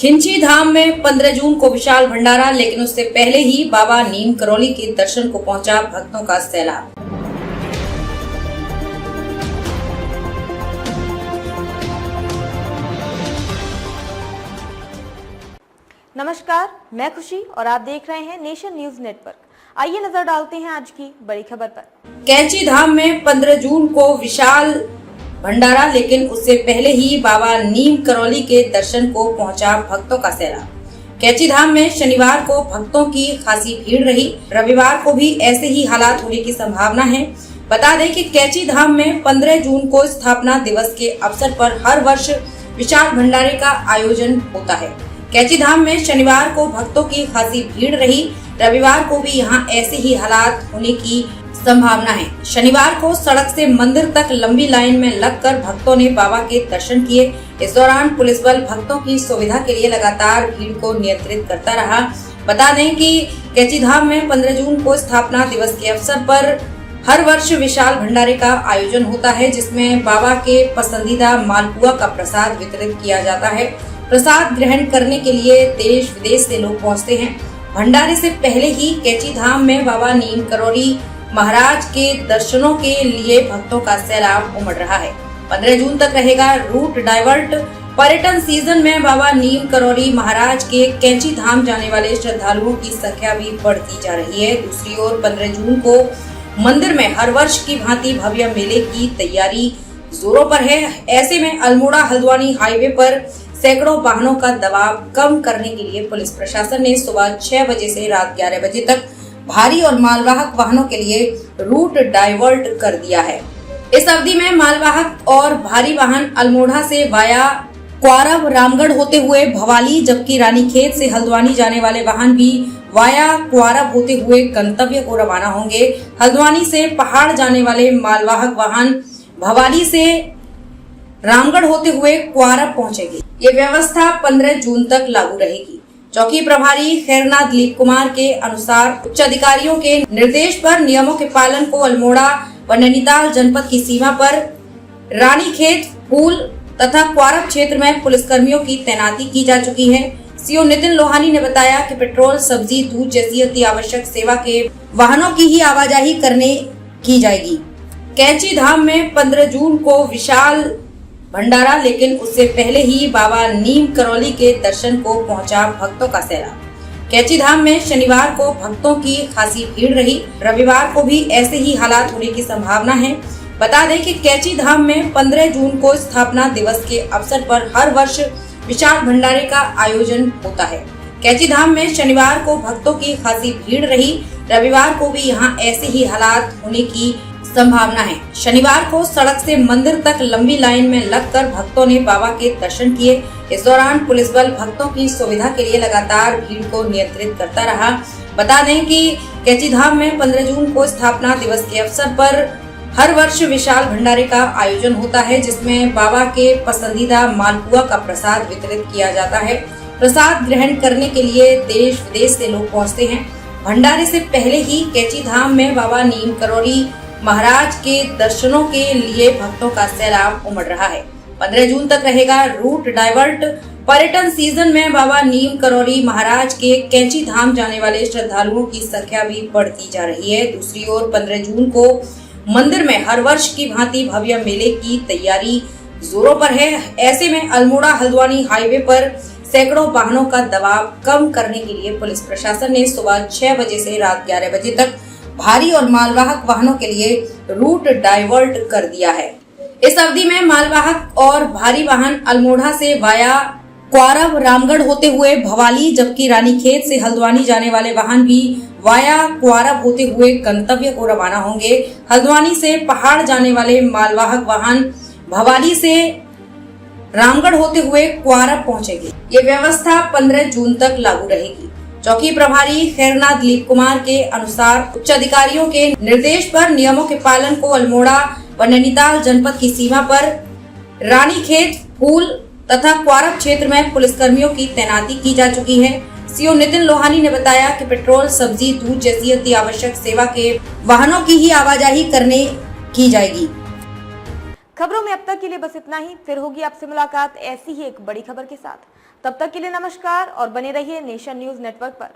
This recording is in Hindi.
खिंची धाम में 15 जून को विशाल भंडारा, लेकिन उससे पहले ही बाबा नीम करौली के दर्शन को पहुंचा भक्तों का सैलाब। नमस्कार, मैं खुशी और आप देख रहे हैं नेशन न्यूज नेटवर्क। आइए नजर डालते हैं आज की बड़ी खबर पर। कैंची धाम में 15 जून को विशाल भंडारा, लेकिन उससे पहले ही बाबा नीम करौली के दर्शन को पहुंचा भक्तों का सैलाब। कैंची धाम में शनिवार को भक्तों की खासी भीड़ रही। रविवार को भी ऐसे ही हालात होने की संभावना है। बता दें कि कैंची धाम में 15 जून को स्थापना दिवस के अवसर पर हर वर्ष विशाल भंडारे का आयोजन होता है। कैंची धाम में शनिवार को भक्तों की खासी भीड़ रही। रविवार को भी यहाँ ऐसे ही हालात होने की संभावना है। शनिवार को सड़क से मंदिर तक लंबी लाइन में लगकर भक्तों ने बाबा के दर्शन किए। इस दौरान पुलिस बल भक्तों की सुविधा के लिए लगातार भीड़ को नियंत्रित करता रहा। बता दें कि कैंची धाम में 15 जून को स्थापना दिवस के अवसर पर हर वर्ष विशाल भंडारे का आयोजन होता है, जिसमें बाबा के पसंदीदा मालपुआ का प्रसाद वितरित किया जाता है। प्रसाद ग्रहण करने के लिए देश विदेश से लोग पहुंचते हैं। भंडारे से पहले ही कैंची धाम में बाबा नीम करौली महाराज के दर्शनों के लिए भक्तों का सैलाब उमड़ रहा है। 15 जून तक रहेगा रूट डाइवर्ट। पर्यटन सीजन में बाबा नीम करौली महाराज के कैंची धाम जाने वाले श्रद्धालुओं की संख्या भी बढ़ती जा रही है। दूसरी ओर 15 जून को मंदिर में हर वर्ष की भांति भव्य मेले की तैयारी जोरों पर है। ऐसे में अल्मोड़ा हल्द्वानी हाईवे पर सैकड़ों वाहनों का दबाव कम करने के लिए पुलिस प्रशासन ने सुबह 6 बजे से रात 11 बजे तक भारी और मालवाहक वाहनों के लिए रूट डाइवर्ट कर दिया है। इस अवधि में मालवाहक और भारी वाहन अल्मोड़ा से वाया क्वारब रामगढ़ होते हुए भवाली, जबकि रानीखेत से हल्द्वानी जाने वाले वाहन भी वाया क्वारब होते हुए गंतव्य को रवाना होंगे। हल्द्वानी से पहाड़ जाने वाले मालवाहक वाहन भवाली से रामगढ़ होते हुए क्वारब पहुंचेंगे। ये व्यवस्था 15 जून तक लागू रहेगी। चौकी प्रभारी खैरनाथ दिलीप कुमार के अनुसार उच्च अधिकारियों के निर्देश पर नियमों के पालन को अल्मोड़ा व नैनीताल जनपद की सीमा पर रानीखेत, फूल तथा क्वारब क्षेत्र में पुलिसकर्मियों की तैनाती की जा चुकी है। सीओ नितिन लोहानी ने बताया कि पेट्रोल, सब्जी, दूध जैसी अति आवश्यक सेवा के वाहनों की ही आवाजाही करने की जाएगी। कैंची धाम में 15 जून को विशाल भंडारा, लेकिन उससे पहले ही बाबा नीम करौली के दर्शन को पहुंचा भक्तों का सैलाब। कैंची धाम में शनिवार को भक्तों की खासी भीड़ रही। रविवार को भी ऐसे ही हालात होने की संभावना है। बता दें कि कैंची धाम में 15 जून को स्थापना दिवस के अवसर पर हर वर्ष विशाल भंडारे का आयोजन होता है। कैंची धाम में शनिवार को भक्तों की खासी भीड़ रही। रविवार को भी यहाँ ऐसे ही हालात होने की संभावना है। शनिवार को सड़क से मंदिर तक लंबी लाइन में लगकर भक्तों ने बाबा के दर्शन किए। इस दौरान पुलिस बल भक्तों की सुविधा के लिए लगातार भीड़ को नियंत्रित करता रहा। बता दें कि कैंची धाम में 15 जून को स्थापना दिवस के अवसर पर हर वर्ष विशाल भंडारे का आयोजन होता है, जिसमें बाबा के पसंदीदा मालपुआ का प्रसाद वितरित किया जाता है। प्रसाद ग्रहण करने के लिए देश विदेश से लोग पहुँचते हैं। भंडारे से पहले ही कैंची धाम में बाबा नीम करौली महाराज के दर्शनों के लिए भक्तों का सैलाब उमड़ रहा है। 15 जून तक रहेगा रूट डाइवर्ट। पर्यटन सीजन में बाबा नीम करौली महाराज के कैंची धाम जाने वाले श्रद्धालुओं की संख्या भी बढ़ती जा रही है। दूसरी ओर 15 जून को मंदिर में हर वर्ष की भांति भव्य मेले की तैयारी जोरों पर है। ऐसे में अल्मोड़ा हल्द्वानी हाईवे पर सैकड़ों वाहनों का दबाव कम करने के लिए पुलिस प्रशासन ने सुबह 6 बजे से रात 11 बजे तक भारी और मालवाहक वाहनों के लिए रूट डाइवर्ट कर दिया है। इस अवधि में मालवाहक और भारी वाहन अल्मोड़ा से वाया क्वारब रामगढ़ होते हुए भवाली, जबकि रानीखेत से हल्द्वानी जाने वाले वाहन भी वाया क्वारब होते हुए गंतव्य को रवाना होंगे। हल्द्वानी से पहाड़ जाने वाले मालवाहक वाहन भवाली से रामगढ़ होते हुए क्वारब पहुंचेंगे। ये व्यवस्था 15 जून तक लागू रहेगी। चौकी प्रभारी खैरनाथ दिलीप कुमार के अनुसार उच्च अधिकारियों के निर्देश पर नियमों के पालन को अल्मोड़ा व नैनीताल जनपद की सीमा पर रानीखेत, फूल तथा क्वारब क्षेत्र में पुलिसकर्मियों की तैनाती की जा चुकी है। सीओ नितिन लोहानी ने बताया कि पेट्रोल, सब्जी, दूध जैसी अति आवश्यक सेवा के वाहनों की ही आवाजाही करने की जाएगी। खबरों में अब तक के लिए बस इतना ही। फिर होगी आपसे मुलाकात ऐसी ही एक बड़ी खबर के साथ। तब तक के लिए नमस्कार और बने रहिए नेशन न्यूज नेटवर्क पर।